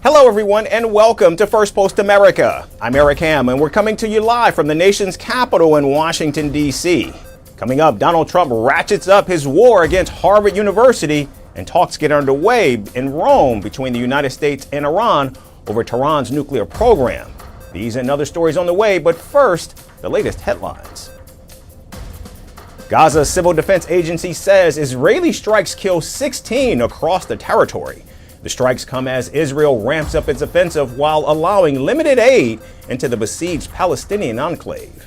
Hello everyone and welcome to Firstpost America. I'm Eric Ham and we're coming to you live from the nation's capital in Washington, D.C. Coming up, Donald Trump ratchets up his war against Harvard University and talks get underway in Rome between the United States and Iran over Tehran's nuclear program. These and other stories on the way, but first, the latest headlines. Gaza's Civil Defense Agency says Israeli strikes kill 16 across the territory. The strikes come as Israel ramps up its offensive while allowing limited aid into the besieged Palestinian enclave.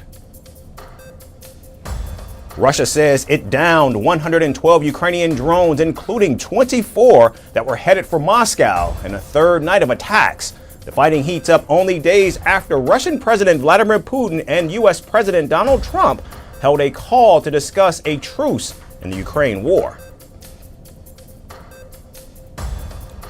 Russia says it downed 112 Ukrainian drones, including 24 that were headed for Moscow, in a third night of attacks. The fighting heats up only days after Russian President Vladimir Putin and U.S. President Donald Trump held a call to discuss a truce in the Ukraine war.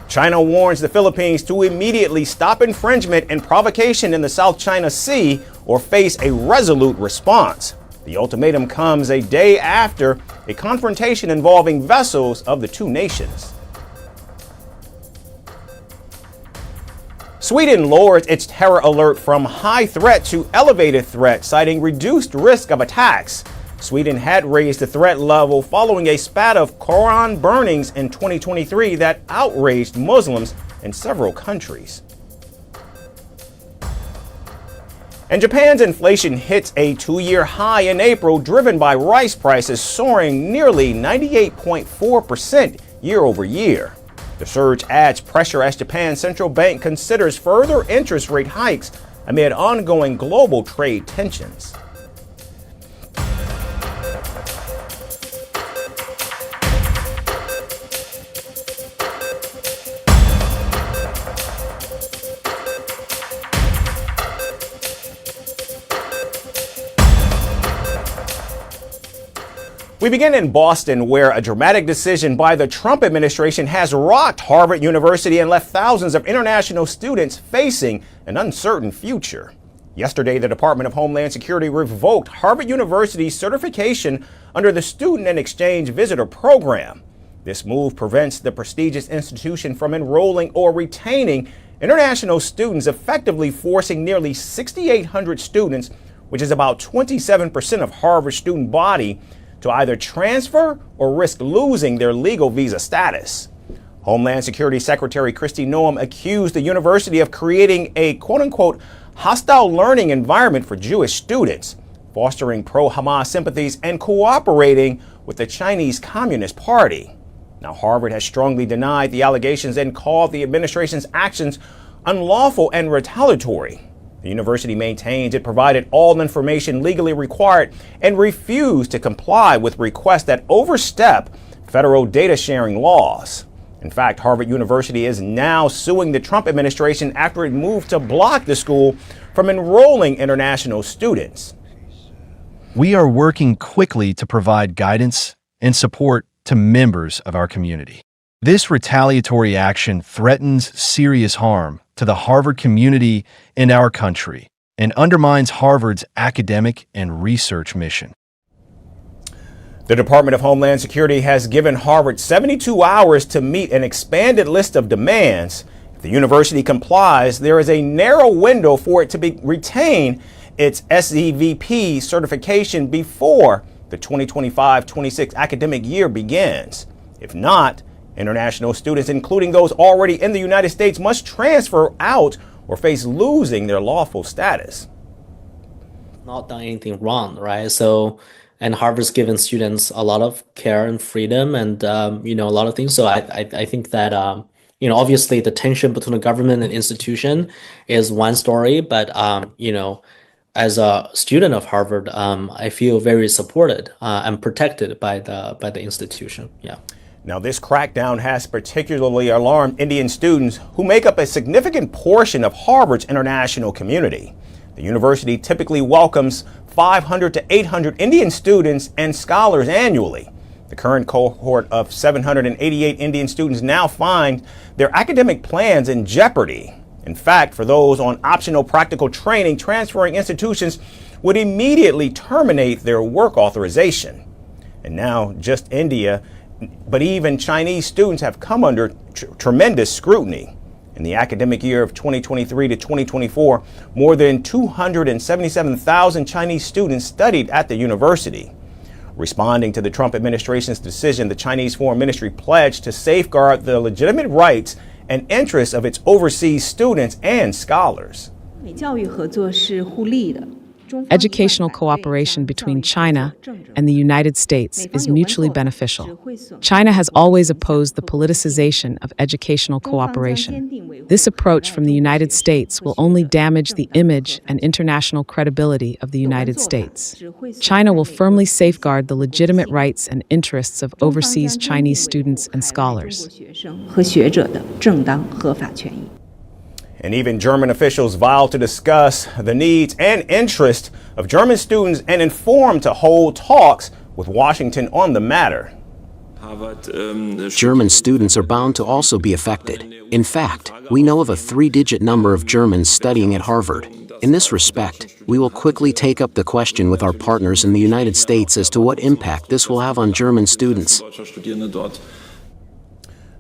China warns the Philippines to immediately stop infringement and provocation in the South China Sea or face a resolute response. The ultimatum comes a day after a confrontation involving vessels of the two nations. Sweden lowered its terror alert from high threat to elevated threat, citing reduced risk of attacks. Sweden had raised the threat level following a spat of Quran burnings in 2023 that outraged Muslims in several countries. And Japan's inflation hits a two-year high in April, driven by rice prices soaring nearly 98.4% year over year. The surge adds pressure as Japan's central bank considers further interest rate hikes amid ongoing global trade tensions. We begin in Boston, where a dramatic decision by the Trump administration has rocked Harvard University and left thousands of international students facing an uncertain future. Yesterday, the Department of Homeland Security revoked Harvard University's certification under the Student and Exchange Visitor Program. This move prevents the prestigious institution from enrolling or retaining international students, effectively forcing nearly 6,800 students, which is about 27% of Harvard's student body, to either transfer or risk losing their legal visa status. Homeland Security Secretary Kristi Noem accused the university of creating a quote-unquote hostile learning environment for Jewish students, fostering pro-Hamas sympathies and cooperating with the Chinese Communist Party. Now, Harvard has strongly denied the allegations and called the administration's actions unlawful and retaliatory. The university maintains it provided all information legally required and refused to comply with requests that overstep federal data sharing laws. In fact, Harvard University is now suing the Trump administration after it moved to block the school from enrolling international students. We are working quickly to provide guidance and support to members of our community. This retaliatory action threatens serious harm to the Harvard community and our country, and undermines Harvard's academic and research mission. The Department of Homeland Security has given Harvard 72 hours to meet an expanded list of demands. If the university complies, there is a narrow window for it to retain its SEVP certification before the 2025-26 academic year begins. If not, international students, including those already in the United States, must transfer out or face losing their lawful status. Not done anything wrong, right? And Harvard's given students a lot of care and freedom and, a lot of things. So I think that, obviously the tension between the government and institution is one story, but, as a student of Harvard, I feel very supported and protected by the institution. Yeah. Now, this crackdown has particularly alarmed Indian students who make up a significant portion of Harvard's international community. The university typically welcomes 500 to 800 Indian students and scholars annually. The current cohort of 788 Indian students now find their academic plans in jeopardy. In fact, for those on optional practical training, transferring institutions would immediately terminate their work authorization. And now, just India, but even Chinese students have come under tremendous scrutiny. In the academic year of 2023 to 2024, more than 277,000 Chinese students studied at the university. Responding to the Trump administration's decision, the Chinese Foreign Ministry pledged to safeguard the legitimate rights and interests of its overseas students and scholars. Educational cooperation between China and the United States is mutually beneficial. China has always opposed the politicization of educational cooperation. This approach from the United States will only damage the image and international credibility of the United States. China will firmly safeguard the legitimate rights and interests of overseas Chinese students and scholars. And even German officials vowed to discuss the needs and interests of German students and informed to hold talks with Washington on the matter. German students are bound to also be affected. In fact, we know of a 3-digit number of Germans studying at Harvard. In this respect, we will quickly take up the question with our partners in the United States as to what impact this will have on German students.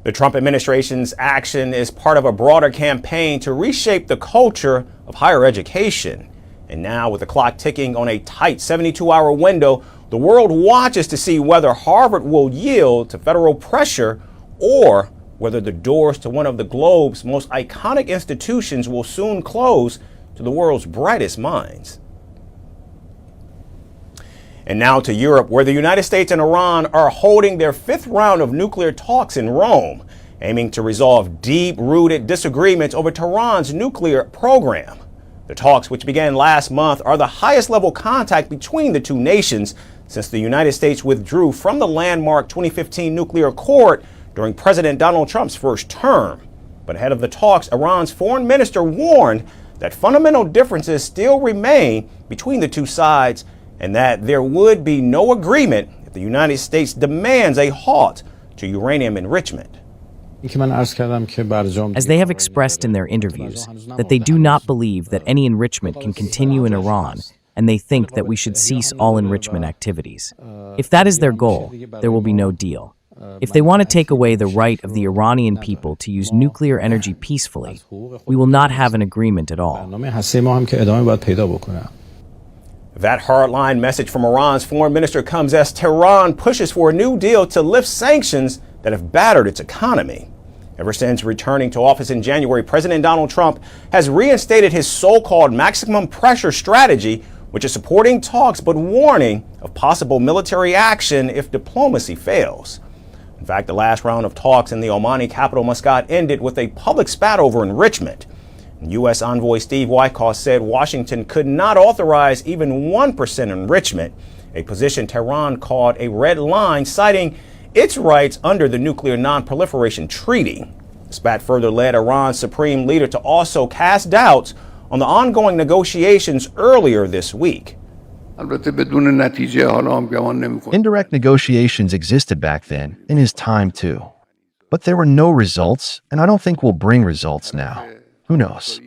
The Trump administration's action is part of a broader campaign to reshape the culture of higher education. And now, with the clock ticking on a tight 72-hour window, the world watches to see whether Harvard will yield to federal pressure or whether the doors to one of the globe's most iconic institutions will soon close to the world's brightest minds. And now to Europe, where the United States and Iran are holding their 5th round of nuclear talks in Rome, aiming to resolve deep-rooted disagreements over Tehran's nuclear program. The talks, which began last month, are the highest-level contact between the two nations since the United States withdrew from the landmark 2015 nuclear accord during President Donald Trump's first term. But ahead of the talks, Iran's foreign minister warned that fundamental differences still remain between the two sides and that there would be no agreement if the United States demands a halt to uranium enrichment. As they have expressed in their interviews, that they do not believe that any enrichment can continue in Iran, and they think that we should cease all enrichment activities. If that is their goal, there will be no deal. If they want to take away the right of the Iranian people to use nuclear energy peacefully, we will not have an agreement at all. That hardline message from Iran's foreign minister comes as Tehran pushes for a new deal to lift sanctions that have battered its economy. Ever since returning to office in January, President Donald Trump has reinstated his so-called maximum pressure strategy, which is supporting talks but warning of possible military action if diplomacy fails. In fact, the last round of talks in the Omani capital Muscat ended with a public spat over enrichment. U.S. Envoy Steve Witkoff said Washington could not authorize even 1% enrichment, a position Tehran called a red line, citing its rights under the Nuclear Non-Proliferation Treaty. The spat further led Iran's supreme leader to also cast doubts on the ongoing negotiations earlier this week. Indirect negotiations existed back then, in his time too. But there were no results, and I don't think we'll bring results now. Who knows?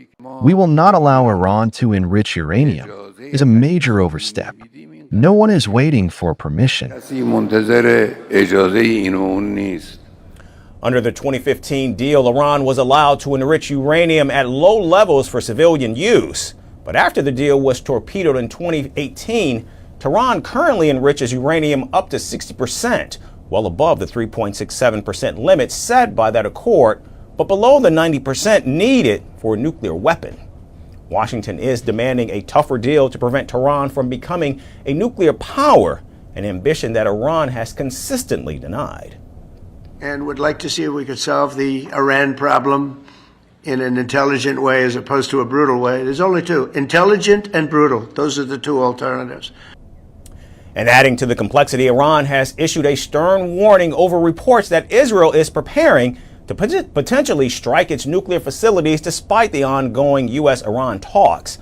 We will not allow Iran to enrich uranium is a major overstep. No one is waiting for permission. Under the 2015 deal, Iran was allowed to enrich uranium at low levels for civilian use. But after the deal was torpedoed in 2018, Tehran currently enriches uranium up to 60%, well above the 3.67% limit set by that accord, but below the 90% needed for a nuclear weapon. Washington is demanding a tougher deal to prevent Tehran from becoming a nuclear power, an ambition that Iran has consistently denied. And would like to see if we could solve the Iran problem in an intelligent way as opposed to a brutal way. There's only two, intelligent and brutal. Those are the two alternatives. And adding to the complexity, Iran has issued a stern warning over reports that Israel is preparing to potentially strike its nuclear facilities despite the ongoing U.S.-Iran talks.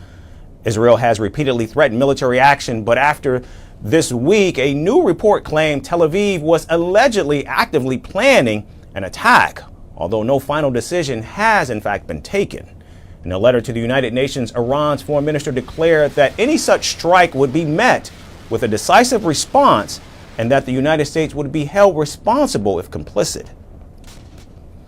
Israel has repeatedly threatened military action, but after this week, a new report claimed Tel Aviv was allegedly actively planning an attack, although no final decision has in fact been taken. In a letter to the United Nations, Iran's foreign minister declared that any such strike would be met with a decisive response and that the United States would be held responsible if complicit.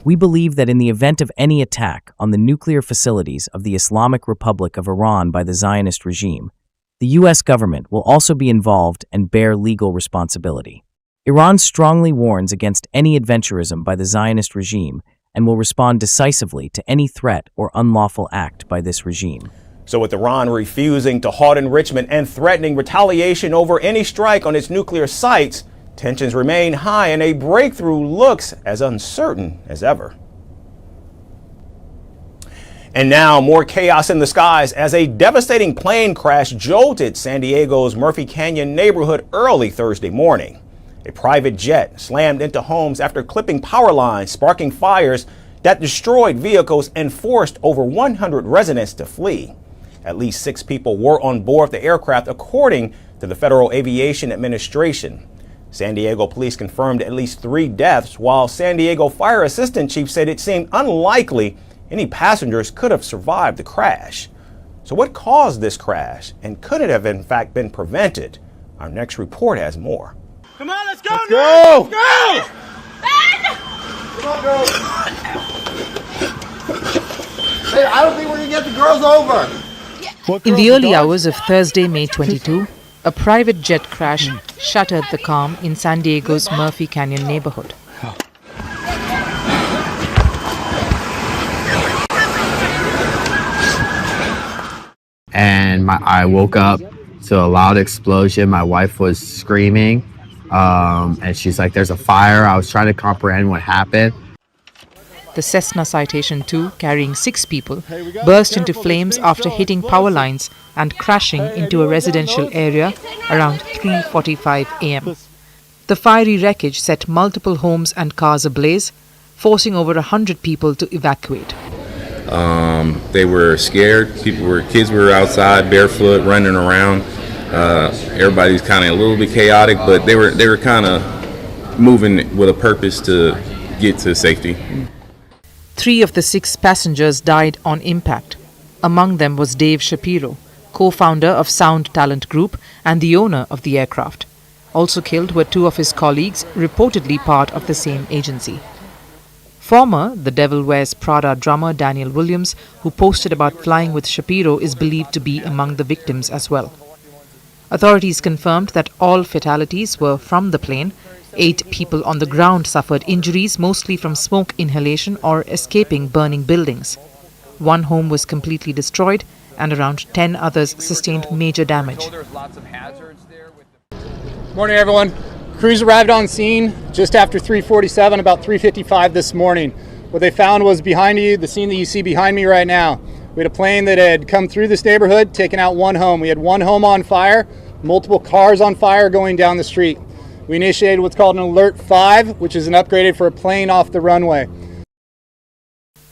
We believe that in the event of any attack on the nuclear facilities of the Islamic Republic of Iran by the Zionist regime, the U.S. government will also be involved and bear legal responsibility. Iran strongly warns against any adventurism by the Zionist regime and will respond decisively to any threat or unlawful act by this regime. So with Iran refusing to halt enrichment and threatening retaliation over any strike on its nuclear sites, tensions remain high and a breakthrough looks as uncertain as ever. And now more chaos in the skies as a devastating plane crash jolted San Diego's Murphy Canyon neighborhood early Thursday morning. A private jet slammed into homes after clipping power lines, sparking fires that destroyed vehicles and forced over 100 residents to flee. At least 6 people were on board the aircraft, according to the Federal Aviation Administration. San Diego police confirmed at least 3 deaths, while San Diego Fire Assistant Chief said it seemed unlikely any passengers could have survived the crash. So what caused this crash, and could it have in fact been prevented? Our next report has more. Come on, let's go! Let's go! Let's go! Ben! Come on, girls. Hey, I don't think we're gonna get the girls over. In the early hours of Thursday, May 22, a private jet crash shattered the calm in San Diego's Murphy Canyon neighborhood. And I woke up to a loud explosion. My wife was screaming, and she's like, "There's a fire." I was trying to comprehend what happened. The Cessna Citation II, carrying 6 people, burst into flames after hitting power lines and crashing into a residential area around 3:45 a.m. The fiery wreckage set multiple homes and cars ablaze, forcing over 100 people to evacuate. They were scared. Kids were outside barefoot, running around. Everybody's kind of a little bit chaotic, but they were kind of moving with a purpose to get to safety. 3 of the 6 passengers died on impact. Among them was Dave Shapiro, co-founder of Sound Talent Group and the owner of the aircraft. Also killed were 2 of his colleagues, reportedly part of the same agency. Former The Devil Wears Prada drummer Daniel Williams, who posted about flying with Shapiro, is believed to be among the victims as well. Authorities confirmed that all fatalities were from the plane. 8 people on the ground suffered injuries, mostly from smoke inhalation or escaping burning buildings. 1 home was completely destroyed and around 10 others sustained major damage. Morning, everyone. Crews arrived on scene just after 3:47, about 3:55 this morning. What they found was behind you, the scene that you see behind me right now. We had a plane that had come through this neighborhood, taken out 1 home. We had 1 home on fire, multiple cars on fire going down the street. We initiated what's called an Alert 5, which is an upgraded for a plane off the runway.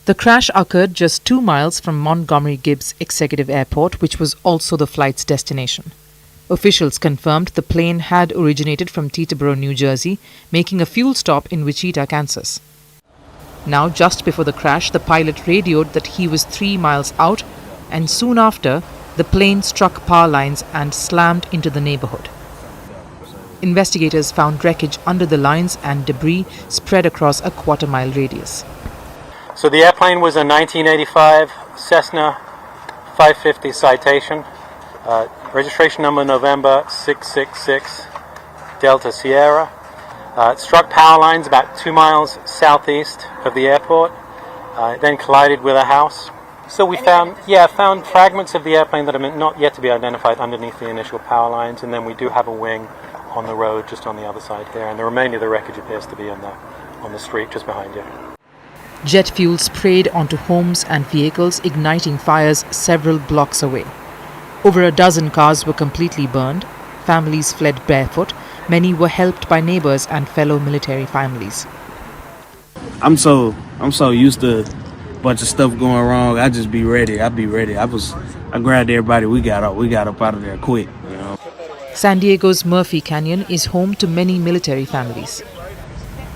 The crash occurred just 2 miles from Montgomery-Gibbs Executive Airport, which was also the flight's destination. Officials confirmed the plane had originated from Teterboro, New Jersey, making a fuel stop in Wichita, Kansas. Now, just before the crash, the pilot radioed that he was 3 miles out, and soon after, the plane struck power lines and slammed into the neighborhood. Investigators found wreckage under the lines and debris spread across a quarter-mile radius. So the airplane was a 1985 Cessna 550 Citation, registration number November 666 Delta Sierra. It struck power lines about 2 miles southeast of the airport, then collided with a house. So we found fragments of the airplane that are not yet to be identified underneath the initial power lines, and then we do have a wing on the road just on the other side there, and the remainder of the wreckage appears to be on the street just behind you. Jet fuel sprayed onto homes and vehicles, igniting fires several blocks away. Over a dozen cars were completely burned. Families fled barefoot. Many were helped by neighbors and fellow military families. I'm so used to a bunch of stuff going wrong. I just be ready. I be ready. I grabbed everybody. We got up out of there quick. You know. San Diego's Murphy Canyon is home to many military families.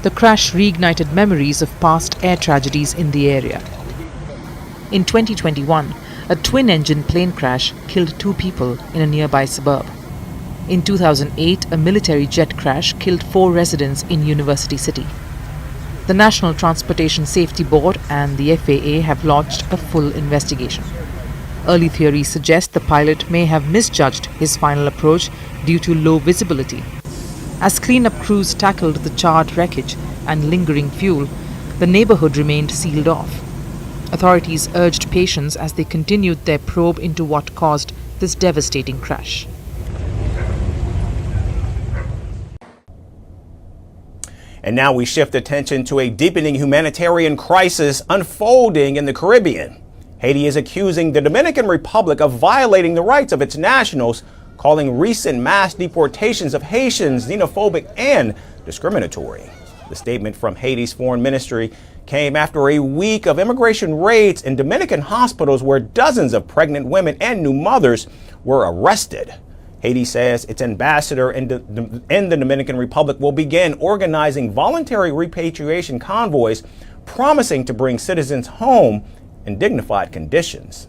The crash reignited memories of past air tragedies in the area. In 2021, a twin-engine plane crash killed 2 people in a nearby suburb. In 2008, a military jet crash killed 4 residents in University City. The National Transportation Safety Board and the FAA have launched a full investigation. Early theories suggest the pilot may have misjudged his final approach due to low visibility. As cleanup crews tackled the charred wreckage and lingering fuel, the neighborhood remained sealed off. Authorities urged patience as they continued their probe into what caused this devastating crash. And now we shift attention to a deepening humanitarian crisis unfolding in the Caribbean. Haiti is accusing the Dominican Republic of violating the rights of its nationals, calling recent mass deportations of Haitians xenophobic and discriminatory. The statement from Haiti's foreign ministry came after a week of immigration raids in Dominican hospitals where dozens of pregnant women and new mothers were arrested. Haiti says its ambassador in the Dominican Republic will begin organizing voluntary repatriation convoys, promising to bring citizens home in dignified conditions.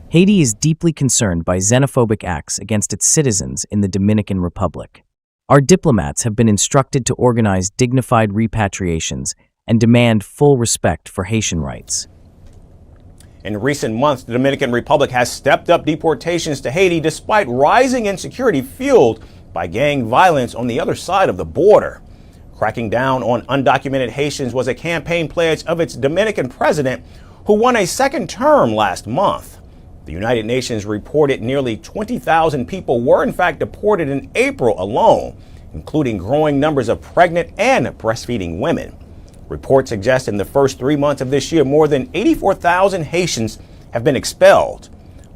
Haiti is deeply concerned by xenophobic acts against its citizens in the Dominican Republic. Our diplomats have been instructed to organize dignified repatriations and demand full respect for Haitian rights. In recent months, the Dominican Republic has stepped up deportations to Haiti despite rising insecurity fueled by gang violence on the other side of the border. Cracking down on undocumented Haitians was a campaign pledge of its Dominican president, who won a second term last month. The United Nations reported nearly 20,000 people were in fact deported in April alone, including growing numbers of pregnant and breastfeeding women. Reports suggest in the first 3 months of this year, more than 84,000 Haitians have been expelled.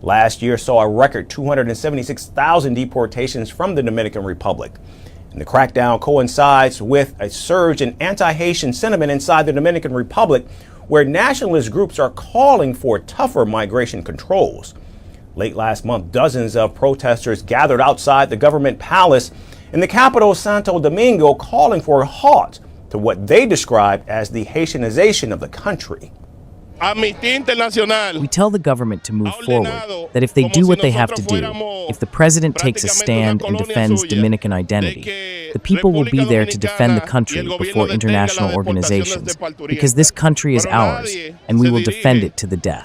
Last year saw a record 276,000 deportations from the Dominican Republic. And the crackdown coincides with a surge in anti-Haitian sentiment inside the Dominican Republic, where nationalist groups are calling for tougher migration controls. Late last month, dozens of protesters gathered outside the government palace in the capital, Santo Domingo, calling for a halt to what they described as the Haitianization of the country. We tell the government to move forward, that if they do what they have to do, if the president takes a stand and defends Dominican identity, the people will be there to defend the country before international organizations, because this country is ours, and we will defend it to the death.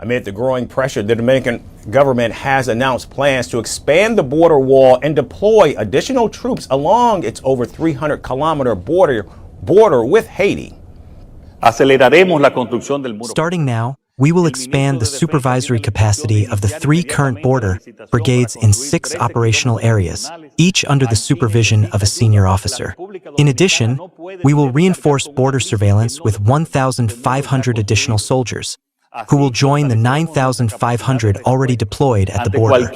Amid the growing pressure, the Dominican government has announced plans to expand the border wall and deploy additional troops along its over 300-kilometer border with Haiti. Starting now, we will expand the supervisory capacity of the 3 current border brigades in 6 operational areas, each under the supervision of a senior officer. In addition, we will reinforce border surveillance with 1,500 additional soldiers, who will join the 9,500 already deployed at the border.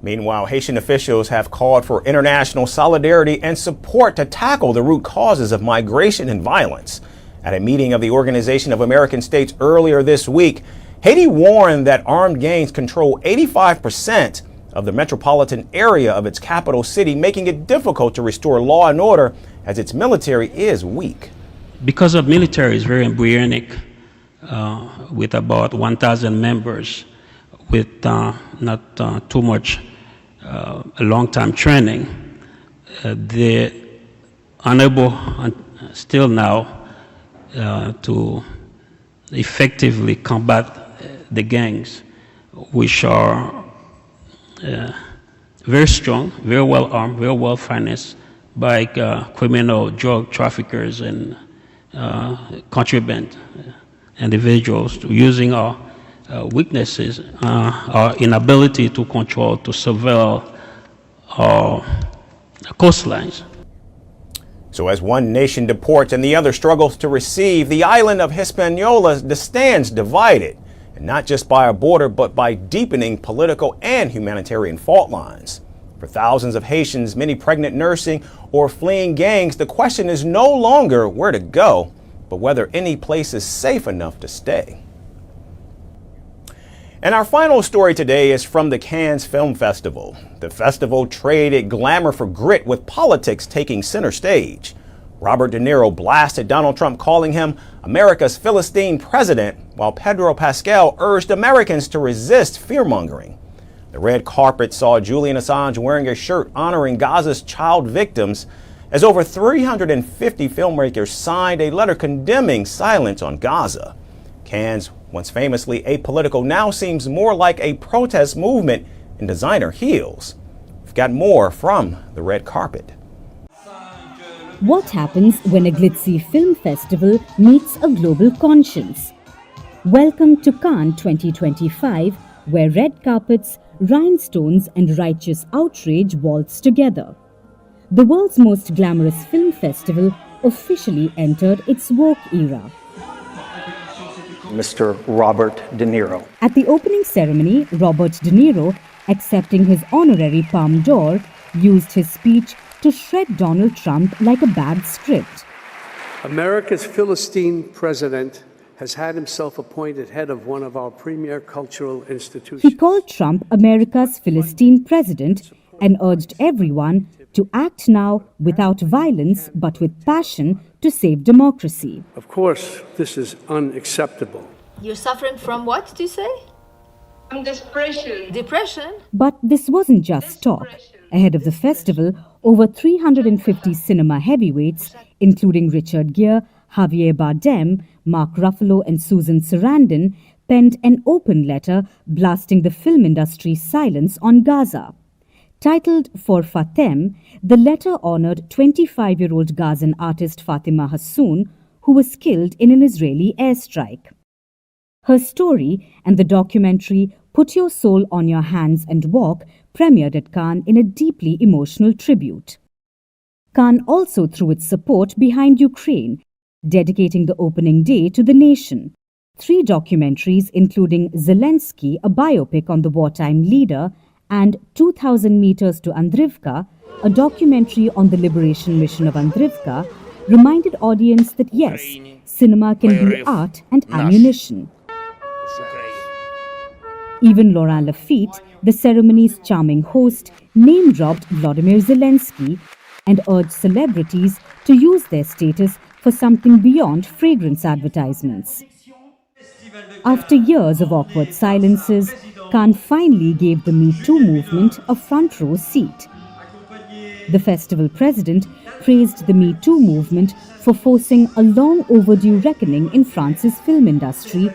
Meanwhile, Haitian officials have called for international solidarity and support to tackle the root causes of migration and violence. At a meeting of the Organization of American States earlier this week, Haiti warned that armed gangs control 85% of the metropolitan area of its capital city, making it difficult to restore law and order as its military is weak. Because of military is very embryonic, with about 1,000 members, with not too much long-time training, they're unable still now to effectively combat the gangs, which are very strong, very well armed, very well financed by criminal drug traffickers and contraband individuals, using our weaknesses, our inability to control, to surveil our coastlines. So as one nation deports and the other struggles to receive, the island of Hispaniola stands divided, and not just by a border, but by deepening political and humanitarian fault lines. For thousands of Haitians, many pregnant nursing or fleeing gangs, the question is no longer where to go, but whether any place is safe enough to stay. And our final story today is from the Cannes Film Festival. The festival traded glamour for grit, with politics taking center stage. Robert De Niro blasted Donald Trump, calling him America's Philistine president, while Pedro Pascal urged Americans to resist fear-mongering. The red carpet saw Julian Assange wearing a shirt honoring Gaza's child victims as over 350 filmmakers signed a letter condemning silence on Gaza. Cannes, once famously apolitical, now seems more like a protest movement in designer heels. We've got more from the red carpet. What happens when a glitzy film festival meets a global conscience? Welcome to Cannes 2025, where red carpets, rhinestones and righteous outrage waltz together. The world's most glamorous film festival officially entered its woke era. Mr. Robert De Niro. At the opening ceremony, Robert De Niro, accepting his honorary Palme d'Or, used his speech to shred Donald Trump like a bad script. America's Philistine president has had himself appointed head of one of our premier cultural institutions. He called Trump America's Philistine president and urged everyone to act now without violence but with passion to save democracy. Of course, this is unacceptable. You're suffering from what, do you say? From depression. Depression? But this wasn't just talk. Ahead of the festival, over 350 cinema heavyweights, including Richard Gere, Javier Bardem, Mark Ruffalo and Susan Sarandon, penned an open letter blasting the film industry's silence on Gaza. Titled For Fatem, the letter honored 25-year-old Gazan artist Fatima Hassoun, who was killed in an Israeli airstrike. Her story and the documentary Put Your Soul on Your Hands and Walk premiered at Cannes in a deeply emotional tribute. Cannes also threw its support behind Ukraine, dedicating the opening day to the nation. 3 documentaries, including Zelensky, a biopic on the wartime leader, and 2,000 Meters to Andrivka, a documentary on the liberation mission of Andrivka, reminded audience that yes, cinema can be art and ammunition. Even Laurent Lafitte, the ceremony's charming host, name-dropped Vladimir Zelensky and urged celebrities to use their status for something beyond fragrance advertisements. After years of awkward silences, Cannes finally gave the Me Too movement a front row seat. The festival president praised the Me Too movement for forcing a long overdue reckoning in France's film industry,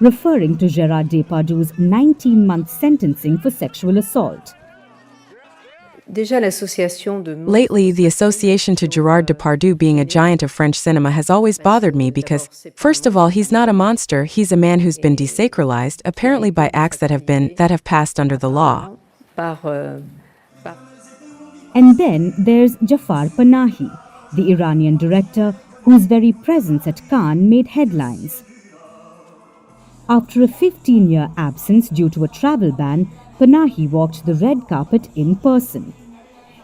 referring to Gérard Depardieu's 19-month sentencing for sexual assault. Lately, the association to Gérard Depardieu being a giant of French cinema has always bothered me because, first of all, he's not a monster, he's a man who's been desacralized, apparently by acts that have passed under the law. And then there's Jafar Panahi, the Iranian director whose very presence at Cannes made headlines. After a 15-year absence due to a travel ban, Panahi walked the red carpet in person.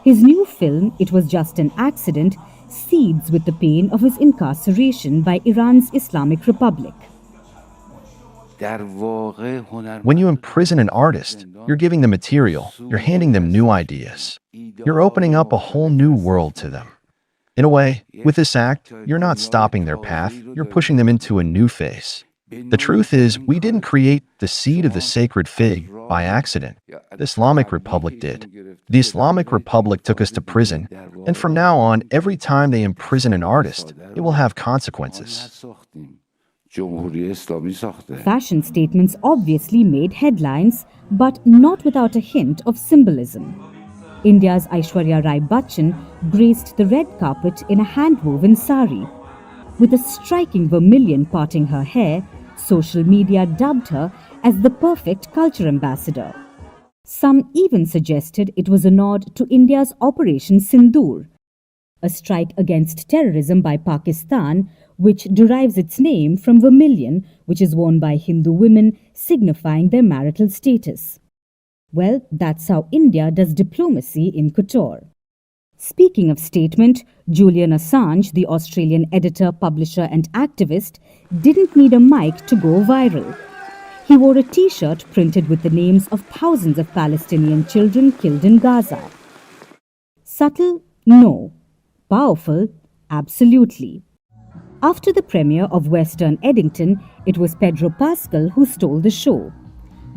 His new film, It Was Just an Accident, seethes with the pain of his incarceration by Iran's Islamic Republic. When you imprison an artist, you're giving them material, you're handing them new ideas. You're opening up a whole new world to them. In a way, with this act, you're not stopping their path, you're pushing them into a new phase. The truth is, we didn't create the seed of the sacred fig by accident. The Islamic Republic did. The Islamic Republic took us to prison, and from now on, every time they imprison an artist, it will have consequences. Fashion statements obviously made headlines, but not without a hint of symbolism. India's Aishwarya Rai Bachchan graced the red carpet in a hand-woven sari. With a striking vermilion parting her hair, social media dubbed her as the perfect culture ambassador. Some even suggested it was a nod to India's Operation Sindoor, a strike against terrorism by Pakistan, which derives its name from vermilion, which is worn by Hindu women, signifying their marital status. Well, that's how India does diplomacy in couture. Speaking of statement, Julian Assange, the Australian editor, publisher and activist, didn't need a mic to go viral. He wore a t-shirt printed with the names of thousands of Palestinian children killed in Gaza. Subtle? No. Powerful? Absolutely. After the premiere of Western Eddington, it was Pedro Pascal who stole the show.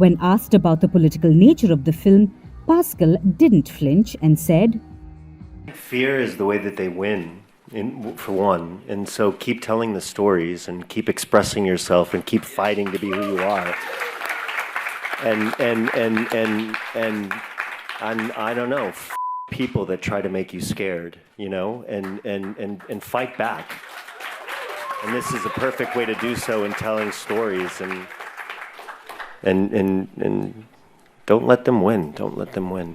When asked about the political nature of the film, Pascal didn't flinch and said, "Fear is the way that they win, for one, and so keep telling the stories and keep expressing yourself and keep fighting to be who you are. And I don't know, people that try to make you scared, you know, and fight back. And this is a perfect way to do so in telling stories and don't let them win. Don't let them win."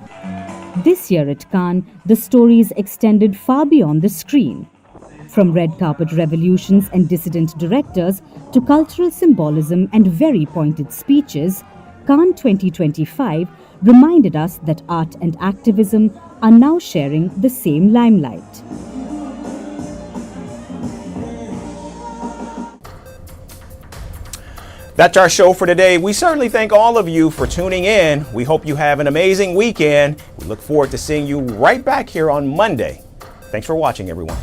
This year at Cannes, the stories extended far beyond the screen. From red carpet revolutions and dissident directors to cultural symbolism and very pointed speeches, Cannes 2025 reminded us that art and activism are now sharing the same limelight. That's our show for today. We certainly thank all of you for tuning in. We hope you have an amazing weekend. We look forward to seeing you right back here on Monday. Thanks for watching, everyone.